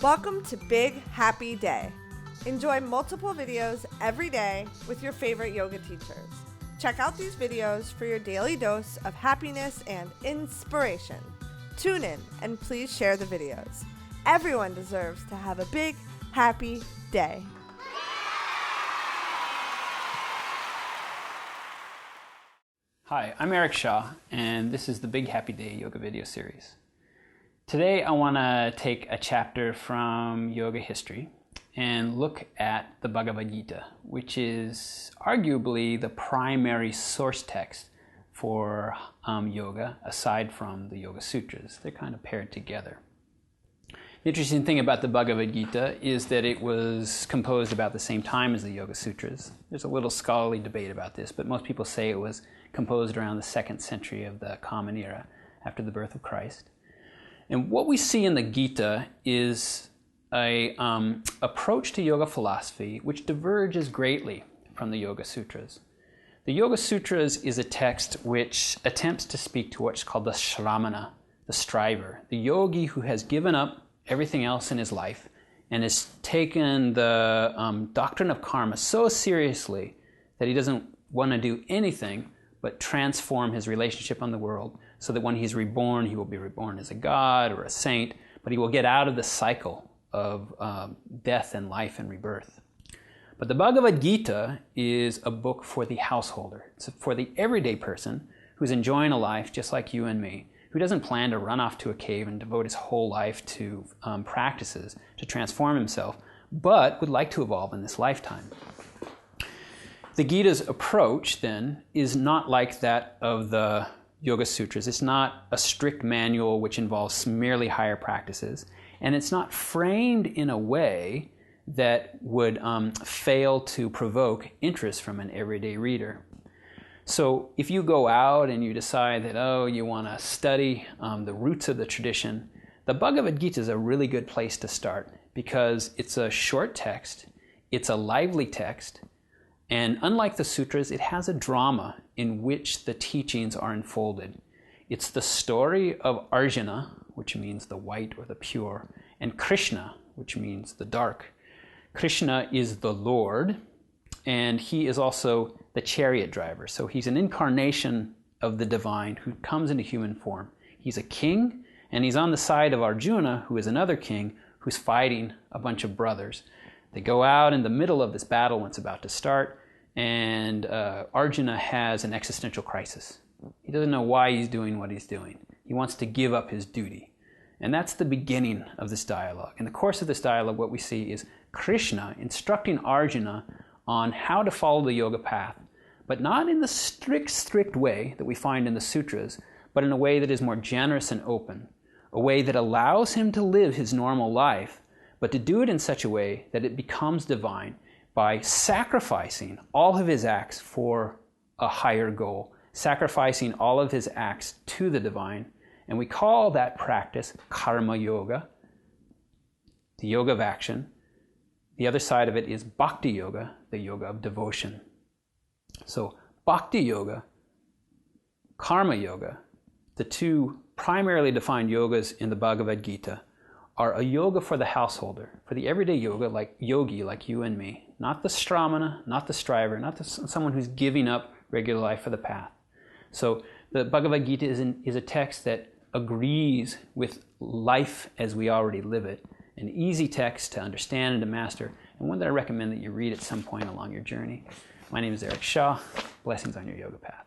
Welcome to Big Happy Day. Enjoy multiple videos every day with your favorite yoga teachers. Check out these videos for your daily dose of happiness and inspiration. Tune in and please share the videos. Everyone deserves to have a big, happy day. Hi, I'm Eric Shaw, and this is the Big Happy Day yoga video series. Today I want to take a chapter from yoga history and look at the Bhagavad Gita, which is arguably the primary source text for yoga, aside from the Yoga Sutras. They're kind of paired together. The interesting thing about the Bhagavad Gita is that it was composed about the same time as the Yoga Sutras. There's a little scholarly debate about this, but most people say it was composed around the 2nd century of the Common Era, after the birth of Christ. And what we see in the Gita is an approach to yoga philosophy which diverges greatly from the Yoga Sutras. The Yoga Sutras is a text which attempts to speak to what's called the shramana, the striver, the yogi who has given up everything else in his life and has taken the doctrine of karma so seriously that he doesn't want to do anything but transform his relationship on the world so that when he's reborn, he will be reborn as a god or a saint, but he will get out of the cycle of death and life and rebirth. But the Bhagavad Gita is a book for the householder. It's for the everyday person who's enjoying a life just like you and me, who doesn't plan to run off to a cave and devote his whole life to practices to transform himself, but would like to evolve in this lifetime. The Gita's approach, then, is not like that of the Yoga Sutras. It's not a strict manual which involves merely higher practices, and it's not framed in a way that would fail to provoke interest from an everyday reader. So if you go out and you decide that, you want to study the roots of the tradition, the Bhagavad Gita is a really good place to start because it's a short text, it's a lively text, and unlike the sutras, it has a drama in which the teachings are unfolded. It's the story of Arjuna, which means the white or the pure, and Krishna, which means the dark. Krishna is the Lord, and he is also the chariot driver. So he's an incarnation of the divine who comes into human form. He's a king, and he's on the side of Arjuna, who is another king, who's fighting a bunch of brothers. They go out in the middle of this battle when it's about to start, and Arjuna has an existential crisis. He doesn't know why he's doing what he's doing. He wants to give up his duty. And that's the beginning of this dialogue. In the course of this dialogue, what we see is Krishna instructing Arjuna on how to follow the yoga path, but not in the strict way that we find in the sutras, but in a way that is more generous and open, a way that allows him to live his normal life, but to do it in such a way that it becomes divine by sacrificing all of his acts for a higher goal, sacrificing all of his acts to the divine. And we call that practice karma yoga, the yoga of action. The other side of it is bhakti yoga, the yoga of devotion. So bhakti yoga, karma yoga, the two primarily defined yogas in the Bhagavad Gita, are a yoga for the householder, for the everyday yoga, like yogi, like you and me. Not the shramana, not the striver, not someone who's giving up regular life for the path. So the Bhagavad Gita is a text that agrees with life as we already live it. An easy text to understand and to master, and one that I recommend that you read at some point along your journey. My name is Eric Shaw. Blessings on your yoga path.